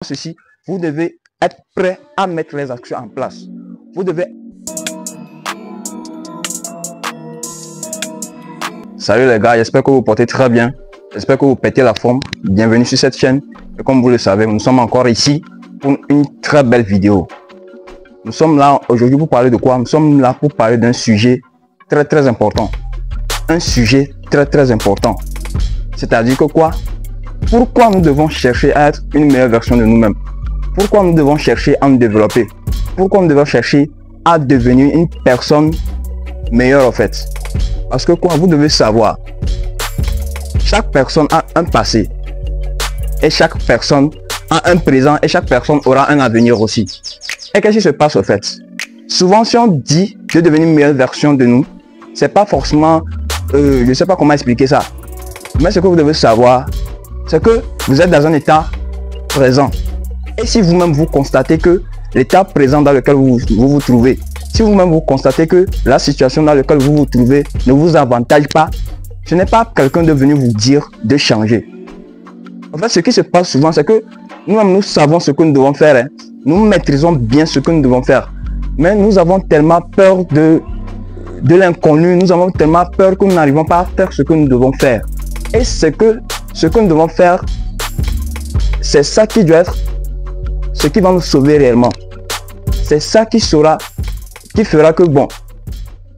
ceci, vous devez être prêt à mettre les actions en place. Vous devez... Salut les gars, j'espère que vous portez très bien. J'espère que vous pétez la forme. Bienvenue sur cette chaîne. Et comme vous le savez, nous sommes encore ici pour une très belle vidéo. Nous sommes là aujourd'hui pour parler de quoi? Nous sommes là pour parler d'un sujet très important. Un sujet très important. C'est-à-dire que quoi? Pourquoi nous devons chercher à être une meilleure version de nous-mêmes? Pourquoi nous devons chercher à nous développer? Pourquoi nous devons chercher à devenir une personne meilleure en fait? Parce que quoi? Vous devez savoir, chaque personne a un passé et chaque personne a un présent et chaque personne aura un avenir aussi. Et qu'est-ce qui se passe au fait? Souvent si on dit de devenir une meilleure version de nous, c'est pas forcément, je ne sais pas comment expliquer ça, mais ce que vous devez savoir, c'est que vous êtes dans un état présent. Et si vous-même vous constatez que l'état présent dans lequel vous trouvez, si vous-même vous constatez que la situation dans laquelle vous vous trouvez ne vous avantage pas, ce n'est pas quelqu'un de venir vous dire de changer. En fait, ce qui se passe souvent, c'est que nous-mêmes, nous savons ce que nous devons faire. Nous maîtrisons bien ce que nous devons faire. Mais nous avons tellement peur de l'inconnu, nous avons tellement peur que nous n'arrivons pas à faire ce que nous devons faire. Et ce que nous devons faire, c'est ça qui doit être ce qui va nous sauver réellement. C'est ça qui fera que bon,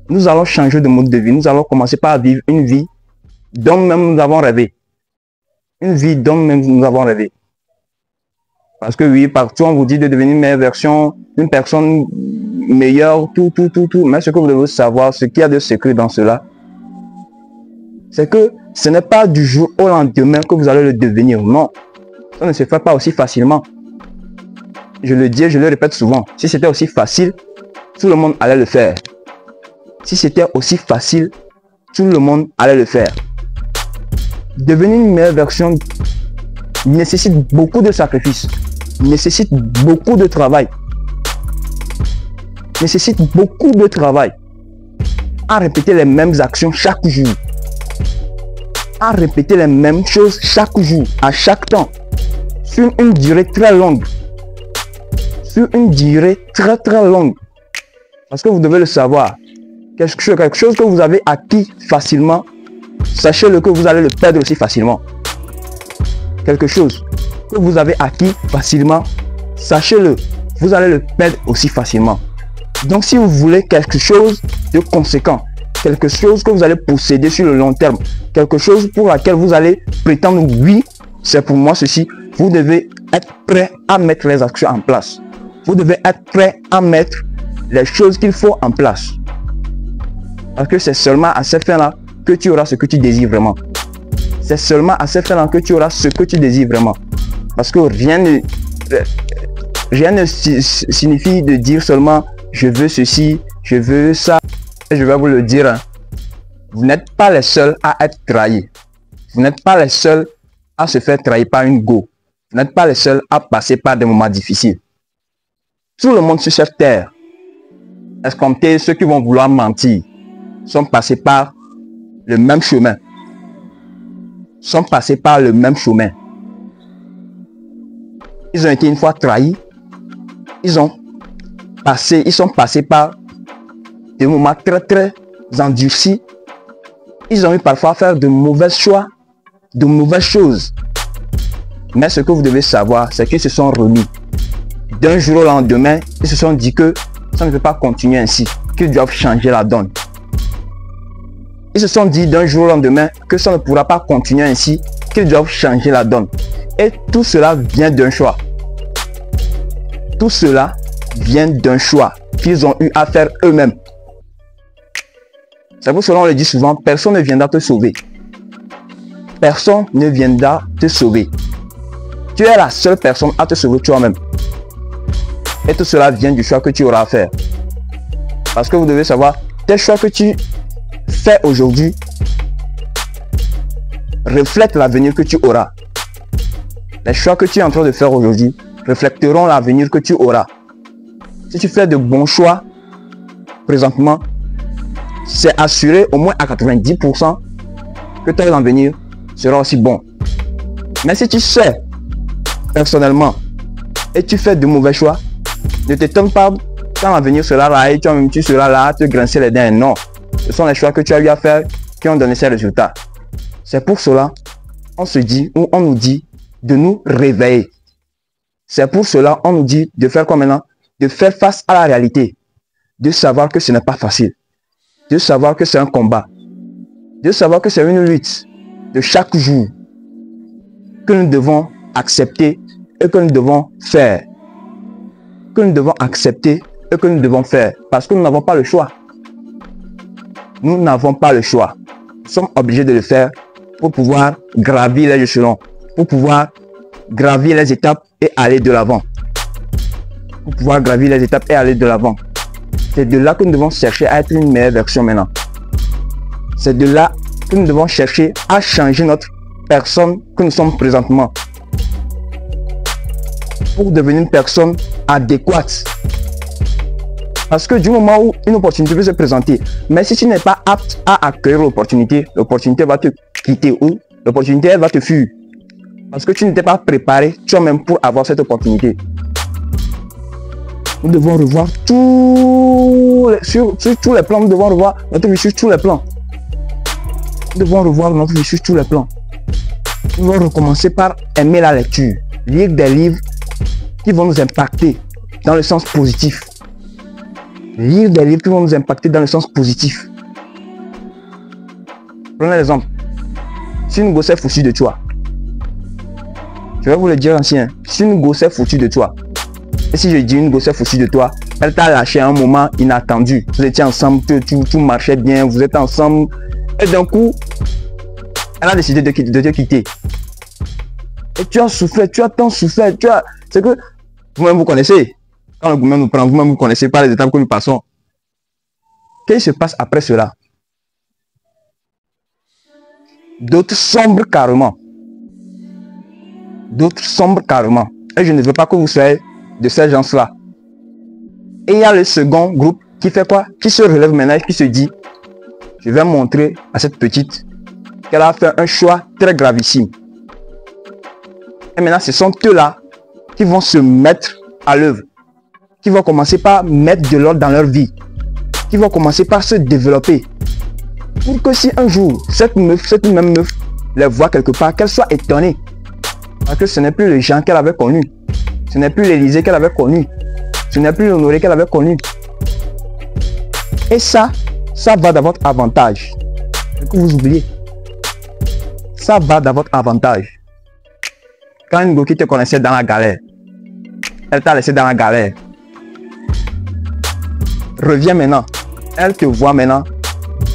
nous allons changer de mode de vie. Nous allons commencer par vivre une vie dont même nous avons rêvé. Une vie dont même nous avons rêvé. Parce que oui, partout on vous dit de devenir une meilleure version, une personne meilleure, tout. Mais ce que vous devez savoir, ce qu'il y a de secret dans cela, c'est que ce n'est pas du jour au lendemain que vous allez le devenir. Non, ça ne se fait pas aussi facilement. Je le dis, je le répète souvent. Si c'était aussi facile, tout le monde allait le faire. Si c'était aussi facile, tout le monde allait le faire. Devenir une meilleure version nécessite beaucoup de sacrifices, nécessite beaucoup de travail, à répéter les mêmes actions chaque jour, à répéter les mêmes choses chaque jour, à chaque temps, sur une durée très longue, très longue. Parce que vous devez le savoir, quelque chose que vous avez acquis facilement, sachez-le que vous allez le perdre aussi facilement. Quelque chose que vous avez acquis facilement, sachez-le, vous allez le perdre aussi facilement. Donc si vous voulez quelque chose de conséquent, quelque chose que vous allez posséder sur le long terme, quelque chose pour laquelle vous allez prétendre oui, c'est pour moi ceci, vous devez être prêt à mettre les actions en place. Vous devez être prêt à mettre les choses qu'il faut en place. Parce que c'est seulement à ces fins-là que tu auras ce que tu désires vraiment. C'est seulement à ces fins-là que tu auras ce que tu désires vraiment. Parce que rien ne signifie de dire seulement je veux ceci, je veux ça. Et je vais vous le dire, vous n'êtes pas les seuls à être trahis. Vous n'êtes pas les seuls à se faire trahir par une go. Vous n'êtes pas les seuls à passer par des moments difficiles. Tout le monde sur cette terre, escompté ceux qui vont vouloir mentir, sont passés par le même chemin. Ils ont été une fois trahis. Ils sont passés par des moments très endurcis. Ils ont eu parfois à faire de mauvais choix, de mauvaises choses. Mais ce que vous devez savoir, c'est qu'ils se sont remis. D'un jour au lendemain, ils se sont dit que ça ne peut pas continuer ainsi, qu'ils doivent changer la donne. Ils se sont dit d'un jour au lendemain que ça ne pourra pas continuer ainsi, qu'ils doivent changer la donne. Et tout cela vient d'un choix. Tout cela vient d'un choix qu'ils ont eu à faire eux-mêmes. C'est pour cela qu'on le dit souvent, personne ne viendra te sauver. Personne ne viendra te sauver. Tu es la seule personne à te sauver toi-même. Et tout cela vient du choix que tu auras à faire. Parce que vous devez savoir, tes choix que tu fais aujourd'hui reflètent l'avenir que tu auras. Les choix que tu es en train de faire aujourd'hui reflèteront l'avenir que tu auras. Si tu fais de bons choix présentement, c'est assuré au moins à 90% que ton avenir sera aussi bon. Mais si tu sais personnellement et tu fais de mauvais choix, ne t'étonne pas quand l'avenir sera là et toi-même tu seras là à te grincer les dents. Non, ce sont les choix que tu as eu à faire qui ont donné ces résultats. C'est pour cela on se dit, ou on nous dit de nous réveiller. C'est pour cela on nous dit de faire quoi maintenant? De faire face à la réalité, de savoir que ce n'est pas facile, de savoir que c'est un combat, de savoir que c'est une lutte de chaque jour que nous devons accepter et que nous devons faire. Que nous devons accepter et que nous devons faire. Parce que nous n'avons pas le choix. Nous n'avons pas le choix. Nous sommes obligés de le faire pour pouvoir gravir les échelons, pour pouvoir gravir les étapes et aller de l'avant. Pour pouvoir gravir les étapes et aller de l'avant. C'est de là que nous devons chercher à être une meilleure version maintenant. C'est de là que nous devons chercher à changer notre personne que nous sommes présentement. Pour devenir une personne adéquate. Parce que du moment où une opportunité peut se présenter, mais si tu n'es pas apte à accueillir l'opportunité, l'opportunité va te quitter ou l'opportunité va te fuir. Parce que tu n'étais pas préparé toi-même pour avoir cette opportunité. Nous devons revoir sur tous les plans, nous devons revoir notre vie sur tous les plans. Nous devons revoir notre vie sur tous les plans. Nous devons recommencer par aimer la lecture, lire des livres qui vont nous impacter dans le sens positif. Lire des livres qui vont nous impacter dans le sens positif. Prenez l'exemple. Si une gosse est foutue de toi, je vais vous le dire ancien, si une gosse est foutue de toi, et si je dis une gosse est foutue de toi, elle t'a lâché à un moment inattendu. Vous étiez ensemble, tout marchait bien, vous êtes ensemble, et d'un coup, elle a décidé de te quitter. Et tu as souffert, tu as tant souffert, c'est que vous-même vous connaissez. Quand le gouvernement nous prend, vous-même vous connaissez pas les étapes que nous passons. Qu'est-ce qui se passe après cela? D'autres sombrent carrément. D'autres sombrent carrément. Et je ne veux pas que vous soyez de ces gens-là. Et il y a le second groupe qui fait quoi? Qui se relève maintenant et qui se dit, je vais montrer à cette petite qu'elle a fait un choix très gravissime. Et maintenant, ce sont eux-là qui vont se mettre à l'œuvre, qui vont commencer par mettre de l'ordre dans leur vie, qui vont commencer par se développer. Pour que si un jour, cette même meuf, les voit quelque part, qu'elle soit étonnée. Parce que ce n'est plus les gens qu'elle avait connus. Ce n'est plus l'Élysée qu'elle avait connu. Ce n'est plus l'Honoré qu'elle avait connu. Et ça va dans votre avantage. Ce que vous oubliez. Ça va dans votre avantage. Quand une go qui te connaissait dans la galère, elle t'a laissé dans la galère. Reviens maintenant. Elle te voit maintenant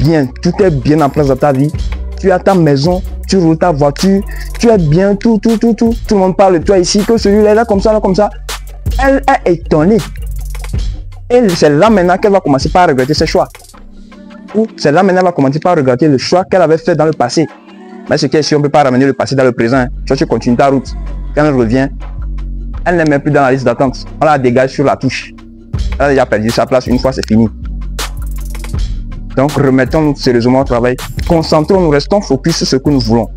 bien. Tout est bien en place dans ta vie. Tu as ta maison, tu roules ta voiture, tu es bien, tout. Tout le monde parle de toi ici, que celui-là est là comme ça, là comme ça. Elle est étonnée. Et c'est là maintenant qu'elle va commencer par regretter ses choix. Ou c'est là maintenant qu'elle va commencer par regretter le choix qu'elle avait fait dans le passé. Mais ce qui est sûr, on ne peut pas ramener le passé dans le présent. Hein. Tu continues ta route. Quand elle revient, elle n'est même plus dans la liste d'attente. On la dégage sur la touche. Elle a déjà perdu sa place. Une fois, c'est fini. Donc, remettons-nous sérieusement au travail. Concentrons-nous, restons focus sur ce que nous voulons.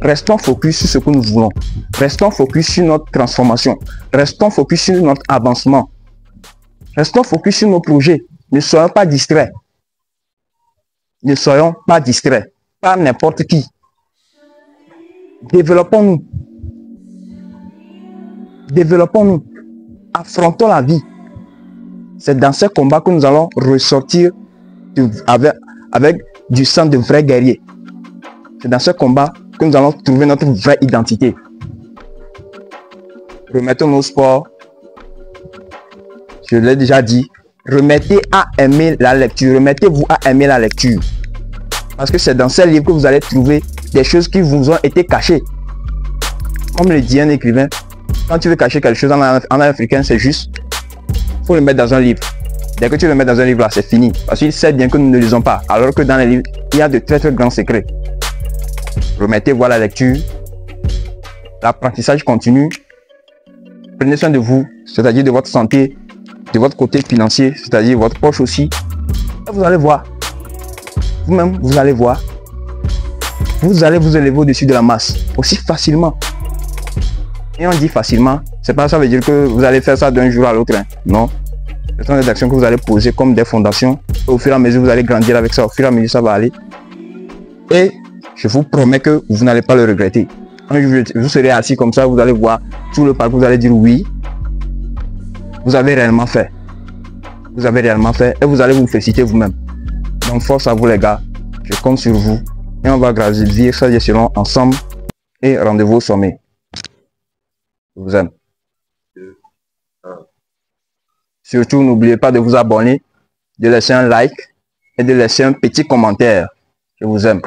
Restons focus sur ce que nous voulons. Restons focus sur notre transformation. Restons focus sur notre avancement. Restons focus sur nos projets. Ne soyons pas distraits. Ne soyons pas distraits par n'importe qui. Développons-nous. Développons-nous. Affrontons la vie. C'est dans ce combat que nous allons ressortir avec du sang de vrais guerriers. C'est dans ce combat que nous allons trouver notre vraie identité. Remettons-nous au sport. Je l'ai déjà dit. Remettez à aimer la lecture. Remettez-vous à aimer la lecture. Parce que c'est dans ces livres que vous allez trouver des choses qui vous ont été cachées. Comme le dit un écrivain, quand tu veux cacher quelque chose en africain, c'est juste, il faut le mettre dans un livre. Dès que tu le mets dans un livre, là, c'est fini. Parce qu'il sait bien que nous ne lisons pas. Alors que dans les livres, il y a de très très grands secrets. Remettez-vous à la lecture. L'apprentissage continue. Prenez soin de vous, c'est-à-dire de votre santé, de votre côté financier, c'est-à-dire votre poche aussi. Et vous allez voir. Vous-même, vous allez voir. Vous allez vous élever au-dessus de la masse aussi facilement. Et on dit facilement, c'est pas ça veut dire que vous allez faire ça d'un jour à l'autre. Hein. Non. Ce sont des actions que vous allez poser comme des fondations. Et au fur et à mesure, vous allez grandir avec ça. Au fur et à mesure, ça va aller. Et je vous promets que vous n'allez pas le regretter. Un jour, vous serez assis comme ça, vous allez voir tout le parcours, vous allez dire oui. Vous avez réellement fait. Vous avez réellement fait et vous allez vous féliciter vous-même. Donc force à vous les gars. Je compte sur vous. Et on va gravir ça selon ensemble. Et rendez-vous au sommet. Je vous aime. Surtout, n'oubliez pas de vous abonner, de laisser un like et de laisser un petit commentaire. Je vous aime.